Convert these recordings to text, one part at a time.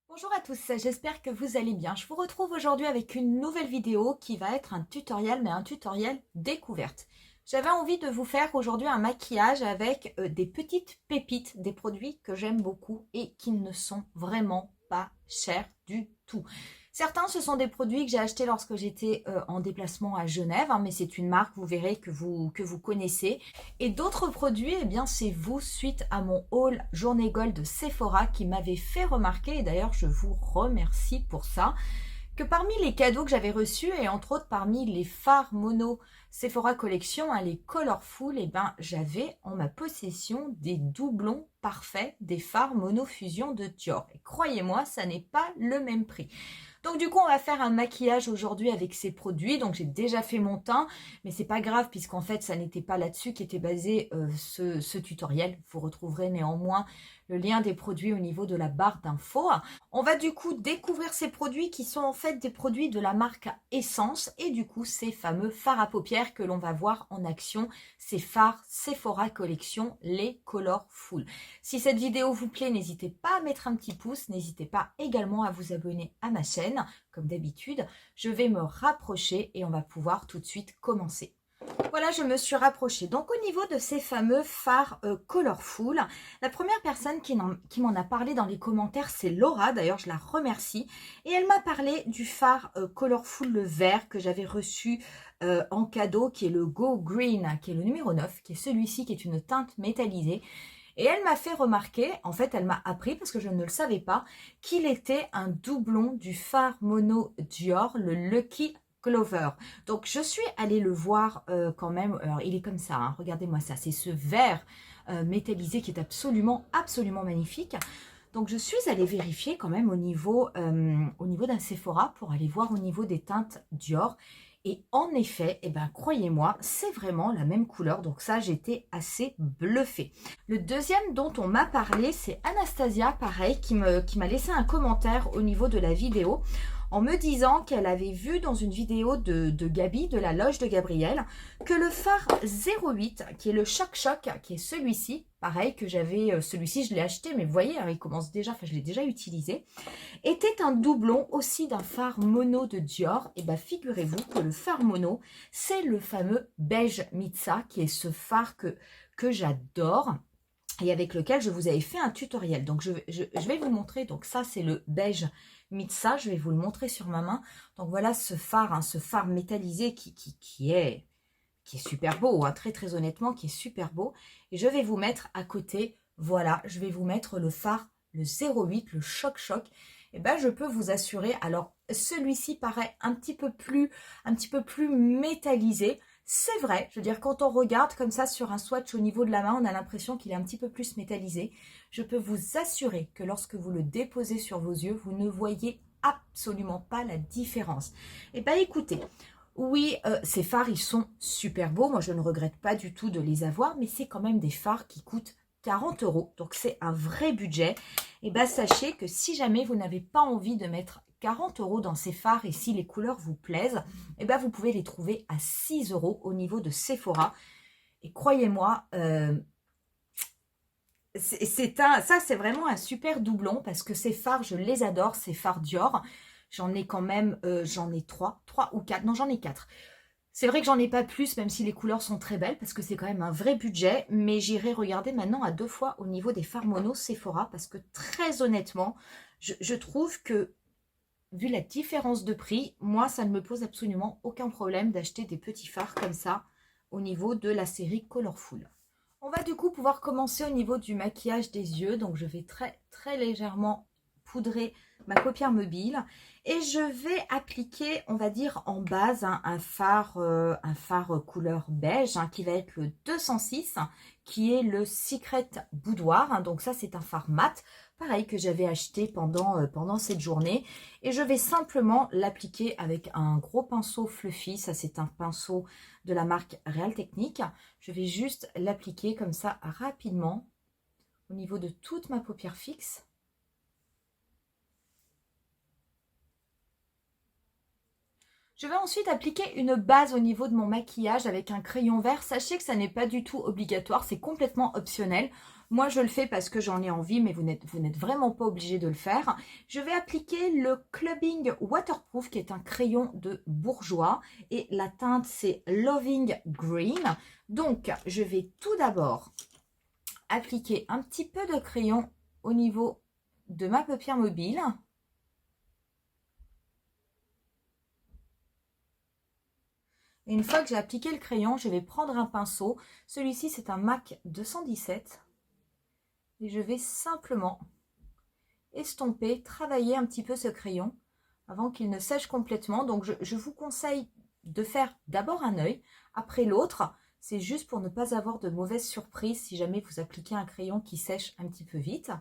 Bonjour à tous, j'espère que vous allez bien. Je vous retrouve aujourd'hui avec une nouvelle vidéo qui va être un tutoriel, mais un tutoriel découverte. J'avais envie de vous faire aujourd'hui un maquillage avec des petites pépites, des produits que j'aime beaucoup et qui ne sont vraiment pas chers du tout. Certains, ce sont des produits que j'ai achetés lorsque j'étais en déplacement à Genève, hein, mais c'est une marque, vous verrez, que vous connaissez. Et d'autres produits, eh bien, c'est vous, suite à mon haul Journée Gold de Sephora, qui m'avait fait remarquer, et d'ailleurs, je vous remercie pour ça, que parmi les cadeaux que j'avais reçus, et entre autres parmi les fards mono Sephora Collection, hein, les Colorful, eh ben, j'avais en ma possession des doublons parfaits des fards mono fusion de Dior. Et croyez-moi, ça n'est pas le même prix. Donc du coup, on va faire un maquillage aujourd'hui avec ces produits. Donc j'ai déjà fait mon teint, mais c'est pas grave puisqu'en fait, ça n'était pas là-dessus qu'était basé ce tutoriel. Vous retrouverez néanmoins le lien des produits au niveau de la barre d'infos. On va du coup découvrir ces produits qui sont en fait des produits de la marque Essence et du coup ces fameux fards à paupières que l'on va voir en action, ces fards Sephora Collection, les Colorful. Si cette vidéo vous plaît, n'hésitez pas à mettre un petit pouce, n'hésitez pas également à vous abonner à ma chaîne. Comme d'habitude, je vais me rapprocher et on va pouvoir tout de suite commencer. Voilà, je me suis rapprochée. Donc au niveau de ces fameux fards Colorful, la première personne qui m'en a parlé dans les commentaires, c'est Laura. D'ailleurs, je la remercie. Et elle m'a parlé du fard Colorful le vert que j'avais reçu en cadeau, qui est le Go Green, qui est le numéro 9, qui est celui-ci, qui est une teinte métallisée. Et elle m'a fait remarquer, en fait elle m'a appris, parce que je ne le savais pas, qu'il était un doublon du fard mono Dior, le Lucky Clover. Donc je suis allée le voir quand même, alors il est comme ça, hein, regardez-moi ça, c'est ce vert métallisé qui est absolument, absolument magnifique. Donc je suis allée vérifier quand même au niveau d'un Sephora pour aller voir au niveau des teintes Dior. Et en effet, eh ben, croyez-moi, c'est vraiment la même couleur. Donc ça, j'étais assez bluffée. Le deuxième dont on m'a parlé, c'est Anastasia, pareil, qui m'a laissé un commentaire au niveau de la vidéo en me disant qu'elle avait vu dans une vidéo de Gabi, de la loge de Gabriel, que le phare 08, qui est le Choc Choc, qui est celui-ci, pareil, que j'avais, celui-ci je l'ai acheté, mais vous voyez, hein, il commence déjà, enfin je l'ai déjà utilisé, était un doublon aussi d'un phare mono de Dior. Et bien figurez-vous que le phare mono, c'est le fameux beige Mitsa, qui est ce phare que j'adore et avec lequel je vous avais fait un tutoriel. Donc je vais vous montrer, donc ça c'est le beige Mitsa, je vais vous le montrer sur ma main. Donc voilà ce phare, hein, ce phare métallisé qui est super beau, hein, très très honnêtement, qui est super beau. Et je vais vous mettre à côté, voilà, je vais vous mettre le phare, le 08, le Choc Choc. Et ben je peux vous assurer, alors celui-ci paraît un petit peu plus métallisé. C'est vrai, je veux dire, quand on regarde comme ça sur un swatch au niveau de la main, on a l'impression qu'il est un petit peu plus métallisé. Je peux vous assurer que lorsque vous le déposez sur vos yeux, vous ne voyez absolument pas la différence. Et bien écoutez, oui, ces fards, ils sont super beaux. Moi, je ne regrette pas du tout de les avoir, mais c'est quand même des fards qui coûtent 40 €. Donc, c'est un vrai budget. Et bien, sachez que si jamais vous n'avez pas envie de mettre 40 € dans ces fards et si les couleurs vous plaisent, et ben, vous pouvez les trouver à 6 € au niveau de Sephora. Et croyez-moi, ça, c'est vraiment un super doublon parce que ces fards, je les adore, ces fards Dior. J'en ai quand même, j'en ai 3 ou 4. Non, j'en ai 4. C'est vrai que j'en ai pas plus, même si les couleurs sont très belles, parce que c'est quand même un vrai budget. Mais j'irai regarder maintenant à 2 fois au niveau des fards mono Sephora, parce que très honnêtement, je trouve que, vu la différence de prix, moi, ça ne me pose absolument aucun problème d'acheter des petits fards comme ça au niveau de la série Colorful. On va du coup pouvoir commencer au niveau du maquillage des yeux. Donc, je vais très, très légèrement poudrer ma paupière mobile. Et je vais appliquer, on va dire, en base, hein, un phare couleur beige, hein, qui va être le 206, hein, qui est le Secret Boudoir. Hein. Donc ça, c'est un phare mat, pareil, que j'avais acheté pendant cette journée. Et je vais simplement l'appliquer avec un gros pinceau fluffy. Ça, c'est un pinceau de la marque Real Technique. Je vais juste l'appliquer comme ça rapidement au niveau de toute ma paupière fixe. Je vais ensuite appliquer une base au niveau de mon maquillage avec un crayon vert. Sachez que ça n'est pas du tout obligatoire, c'est complètement optionnel. Moi, je le fais parce que j'en ai envie, mais vous n'êtes vraiment pas obligé de le faire. Je vais appliquer le Clubbing Waterproof, qui est un crayon de Bourjois. Et la teinte, c'est Loving Green. Donc, je vais tout d'abord appliquer un petit peu de crayon au niveau de ma paupière mobile. Et une fois que j'ai appliqué le crayon, je vais prendre un pinceau. Celui-ci, c'est un MAC 217. Et je vais simplement estomper, travailler un petit peu ce crayon avant qu'il ne sèche complètement. Donc, je vous conseille de faire d'abord un œil, après l'autre. C'est juste pour ne pas avoir de mauvaises surprises si jamais vous appliquez un crayon qui sèche un petit peu vite.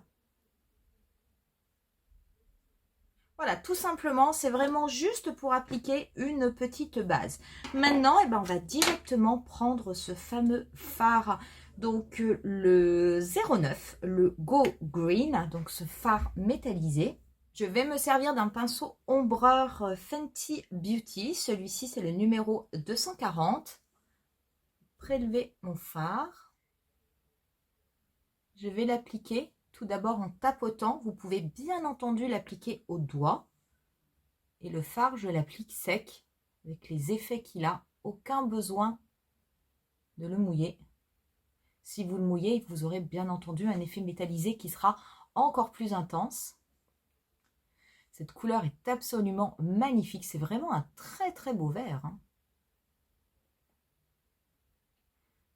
Voilà, tout simplement, c'est vraiment juste pour appliquer une petite base. Maintenant, on va directement prendre ce fameux fard, donc le 09, le Go Green, donc ce fard métallisé. Je vais me servir d'un pinceau ombreur Fenty Beauty. Celui-ci, c'est le numéro 240. Prélever mon fard. Je vais l'appliquer tout d'abord en tapotant. Vous pouvez bien entendu l'appliquer au doigt. Et le fard, je l'applique sec avec les effets qu'il a. Aucun besoin de le mouiller. Si vous le mouillez, vous aurez bien entendu un effet métallisé qui sera encore plus intense. Cette couleur est absolument magnifique. C'est vraiment un très très beau vert.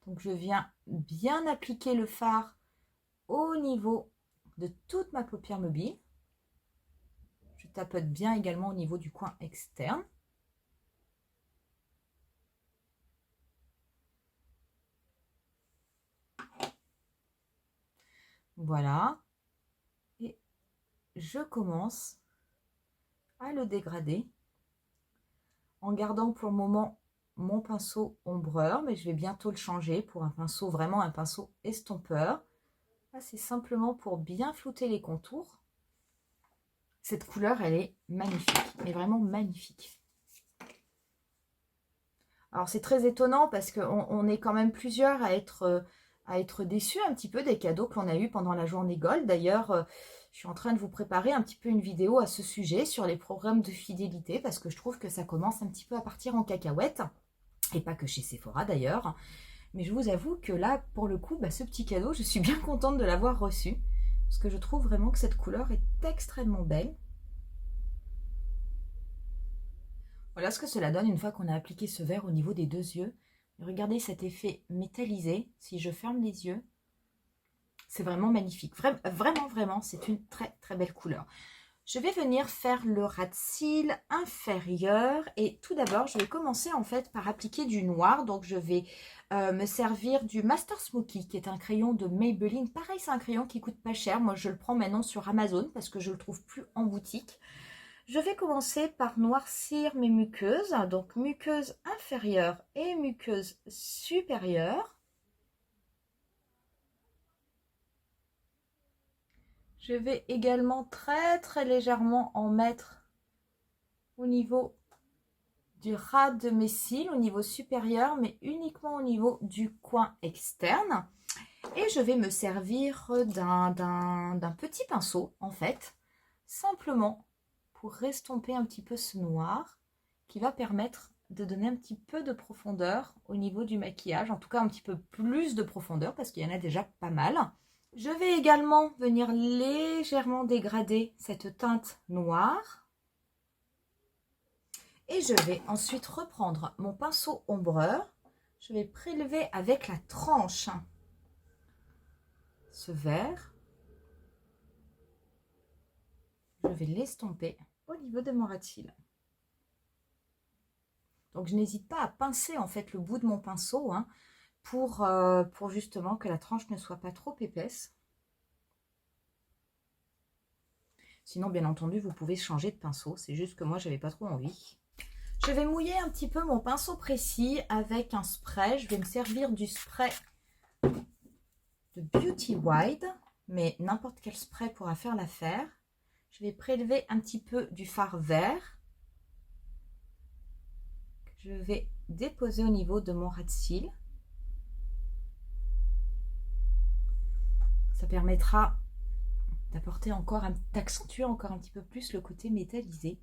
Donc je viens bien appliquer le fard au niveau de toute ma paupière mobile. Je tapote bien également au niveau du coin externe. Voilà. Et je commence à le dégrader en gardant pour le moment mon pinceau ombreur, mais je vais bientôt le changer pour un pinceau, vraiment un pinceau estompeur. Là, c'est simplement pour bien flouter les contours. Cette couleur, elle est magnifique, mais vraiment magnifique. Alors, c'est très étonnant parce qu'on est quand même plusieurs à être déçus un petit peu des cadeaux qu'on a eus pendant la journée Gold. D'ailleurs, je suis en train de vous préparer un petit peu une vidéo à ce sujet sur les programmes de fidélité parce que je trouve que ça commence un petit peu à partir en cacahuète. Et pas que chez Sephora d'ailleurs. Mais je vous avoue que là, pour le coup, ce petit cadeau, je suis bien contente de l'avoir reçu. Parce que je trouve vraiment que cette couleur est extrêmement belle. Voilà ce que cela donne une fois qu'on a appliqué ce vert au niveau des deux yeux. Regardez cet effet métallisé. Si je ferme les yeux, c'est vraiment magnifique. Vraiment, vraiment, c'est une très, très belle couleur. Je vais venir faire le ras de cils inférieur et tout d'abord, je vais commencer en fait par appliquer du noir. Donc, je vais me servir du Master Smoky qui est un crayon de Maybelline. Pareil, c'est un crayon qui coûte pas cher. Moi, je le prends maintenant sur Amazon parce que je le trouve plus en boutique. Je vais commencer par noircir mes muqueuses. Donc, muqueuse inférieure et muqueuse supérieure. Je vais également très très légèrement en mettre au niveau du ras de mes cils, au niveau supérieur, mais uniquement au niveau du coin externe. Et je vais me servir d'un petit pinceau, en fait, simplement pour estomper un petit peu ce noir qui va permettre de donner un petit peu de profondeur au niveau du maquillage, en tout cas un petit peu plus de profondeur parce qu'il y en a déjà pas mal. Je vais également venir légèrement dégrader cette teinte noire. Et je vais ensuite reprendre mon pinceau ombreur. Je vais prélever avec la tranche ce vert. Je vais l'estomper au niveau de mon ras de cils. Donc je n'hésite pas à pincer en fait le bout de mon pinceau pour justement que la tranche ne soit pas trop épaisse. Sinon, bien entendu, vous pouvez changer de pinceau. C'est juste que moi, je n'avais pas trop envie. Je vais mouiller un petit peu mon pinceau précis avec un spray. Je vais me servir du spray de Beauty Wide, mais n'importe quel spray pourra faire l'affaire. Je vais prélever un petit peu du fard vert. Je vais déposer au niveau de mon ras de cils. Ça permettra d'apporter encore, d'accentuer encore un petit peu plus le côté métallisé.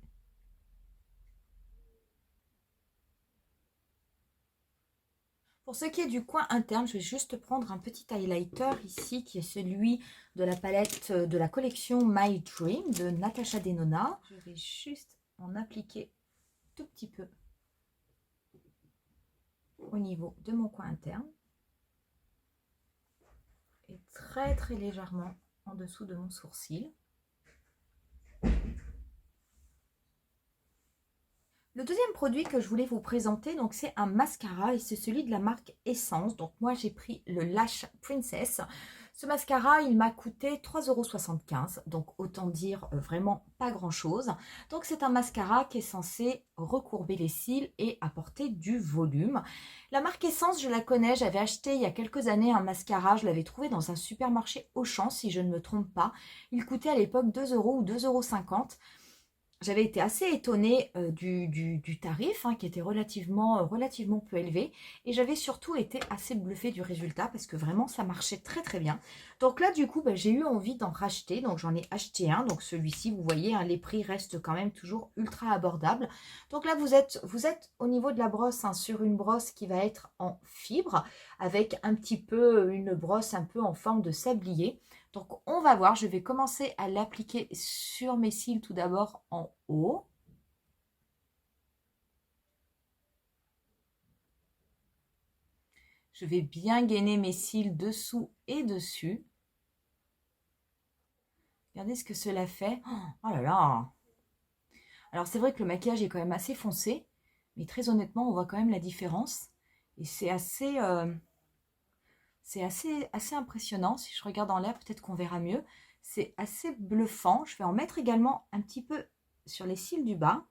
Pour ce qui est du coin interne, je vais juste prendre un petit highlighter ici, qui est celui de la palette de la collection My Dream de Natasha Denona. Je vais juste en appliquer tout petit peu au niveau de mon coin interne. Et très très légèrement en dessous de mon sourcil. Le deuxième produit que je voulais vous présenter, donc c'est un mascara et c'est celui de la marque Essence. Donc moi j'ai pris le Lash Princess. Ce mascara, il m'a coûté 3,75 €, donc autant dire vraiment pas grand chose. Donc c'est un mascara qui est censé recourber les cils et apporter du volume. La marque Essence, je la connais, j'avais acheté il y a quelques années un mascara, je l'avais trouvé dans un supermarché Auchan si je ne me trompe pas. Il coûtait à l'époque 2 € ou 2,50 €. J'avais été assez étonnée du tarif, qui était relativement peu élevé. Et j'avais surtout été assez bluffée du résultat parce que vraiment, ça marchait très très bien. Donc là, du coup, j'ai eu envie d'en racheter. Donc j'en ai acheté un. Donc celui-ci, vous voyez, les prix restent quand même toujours ultra abordables. Donc là, vous êtes au niveau de la brosse, sur une brosse qui va être en fibre avec un petit peu une brosse un peu en forme de sablier. Donc, on va voir, je vais commencer à l'appliquer sur mes cils tout d'abord en haut. Je vais bien gainer mes cils dessous et dessus. Regardez ce que cela fait. Oh là là! Alors, c'est vrai que le maquillage est quand même assez foncé, mais très honnêtement, on voit quand même la différence. Et c'est assez impressionnant. Si je regarde en l'air, peut-être qu'on verra mieux. C'est assez bluffant. Je vais en mettre également un petit peu sur les cils du bas.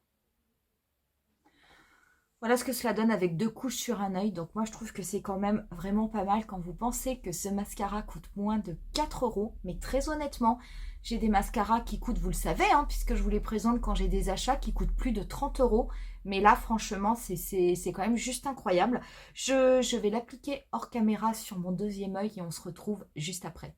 Voilà ce que cela donne avec 2 couches sur un œil. Donc moi, je trouve que c'est quand même vraiment pas mal quand vous pensez que ce mascara coûte moins de 4 €. Mais très honnêtement, j'ai des mascaras qui coûtent, vous le savez, puisque je vous les présente quand j'ai des achats, qui coûtent plus de 30 €. Mais là, franchement, c'est quand même juste incroyable. Je vais l'appliquer hors caméra sur mon deuxième œil et on se retrouve juste après.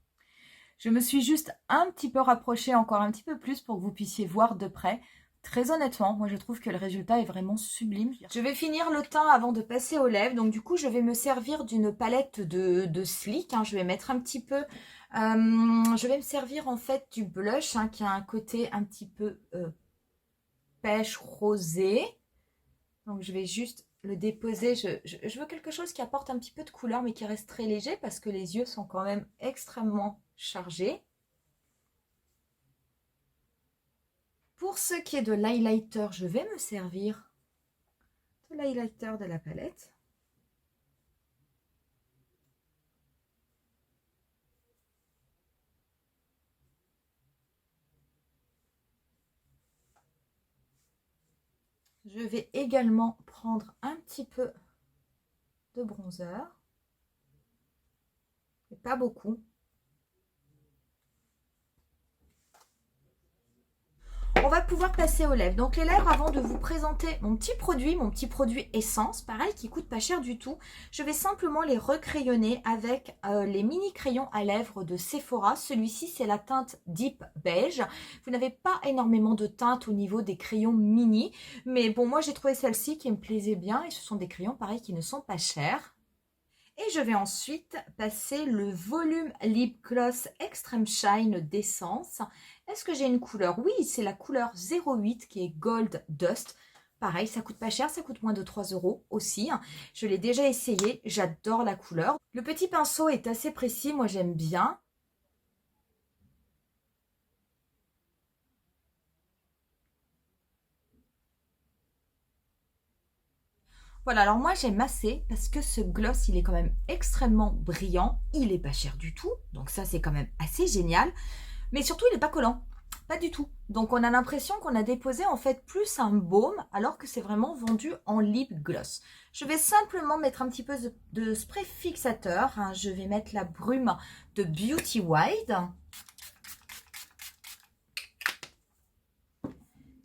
Je me suis juste un petit peu rapprochée, encore un petit peu plus, pour que vous puissiez voir de près. Très honnêtement, moi je trouve que le résultat est vraiment sublime. Je vais finir le teint avant de passer aux lèvres. Donc du coup, je vais me servir d'une palette de Sleek. Je vais mettre un petit peu... je vais me servir en fait du blush qui a un côté un petit peu pêche rosé. Donc je vais juste le déposer. Je veux quelque chose qui apporte un petit peu de couleur mais qui reste très léger parce que les yeux sont quand même extrêmement chargés. Pour ce qui est de l'highlighter, je vais me servir de l'highlighter de la palette. Je vais également prendre un petit peu de bronzer, mais pas beaucoup. On va pouvoir passer aux lèvres. Donc les lèvres, avant de vous présenter mon petit produit Essence, pareil, qui coûte pas cher du tout, je vais simplement les recrayonner avec les mini crayons à lèvres de Sephora. Celui-ci, c'est la teinte Deep Beige. Vous n'avez pas énormément de teinte au niveau des crayons mini, mais bon, moi j'ai trouvé celle-ci qui me plaisait bien et ce sont des crayons, pareil, qui ne sont pas chers. Et je vais ensuite passer le volume Lip Gloss Extreme Shine d'Essence. Est-ce que j'ai une couleur? Oui, c'est la couleur 08 qui est Gold Dust. Pareil, ça coûte pas cher, ça coûte moins de 3 € aussi. Je l'ai déjà essayé, j'adore la couleur. Le petit pinceau est assez précis, moi j'aime bien. Voilà, alors moi j'ai massé parce que ce gloss, il est quand même extrêmement brillant. Il est pas cher du tout, donc ça c'est quand même assez génial. Mais surtout, il n'est pas collant. Pas du tout. Donc, on a l'impression qu'on a déposé en fait plus un baume alors que c'est vraiment vendu en lip gloss. Je vais simplement mettre un petit peu de spray fixateur. Je vais mettre la brume de Beauty Wide.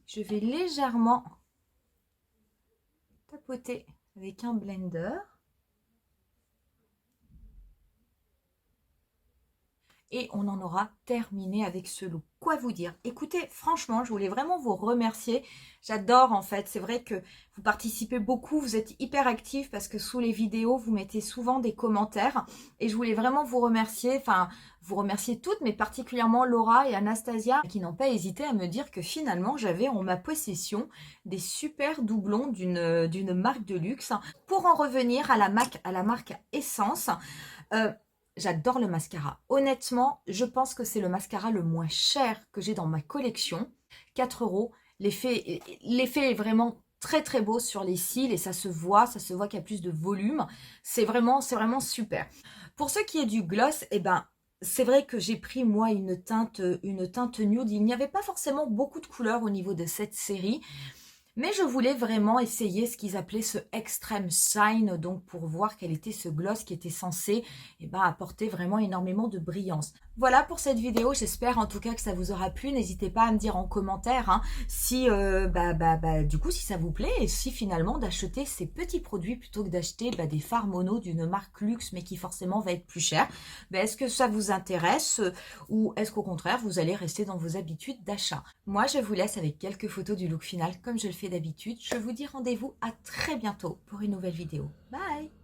Je vais légèrement tapoter avec un blender. et on en aura terminé avec ce look. Quoi vous dire? Écoutez, franchement, je voulais vraiment vous remercier. J'adore en fait, c'est vrai que vous participez beaucoup, vous êtes hyper actifs parce que sous les vidéos, vous mettez souvent des commentaires et je voulais vraiment vous remercier, enfin vous remercier toutes, mais particulièrement Laura et Anastasia qui n'ont pas hésité à me dire que finalement j'avais en ma possession des super doublons d'une marque de luxe. Pour en revenir à la marque Essence, j'adore le mascara. Honnêtement, je pense que c'est le mascara le moins cher que j'ai dans ma collection. 4 €. L'effet est vraiment très très beau sur les cils et ça se voit qu'il y a plus de volume. C'est vraiment super. Pour ce qui est du gloss, eh ben, c'est vrai que j'ai pris moi une teinte nude. Il n'y avait pas forcément beaucoup de couleurs au niveau de cette série. Mais je voulais vraiment essayer ce qu'ils appelaient ce Extreme Shine, donc pour voir quel était ce gloss qui était censé apporter vraiment énormément de brillance. Voilà pour cette vidéo, j'espère en tout cas que ça vous aura plu. N'hésitez pas à me dire en commentaire si du coup si ça vous plaît et si finalement d'acheter ces petits produits plutôt que d'acheter des fards mono d'une marque luxe mais qui forcément va être plus cher. Est-ce que ça vous intéresse ou est-ce qu'au contraire vous allez rester dans vos habitudes d'achat? Moi je vous laisse avec quelques photos du look final comme je le fais d'habitude. Je vous dis rendez-vous à très bientôt pour une nouvelle vidéo. Bye!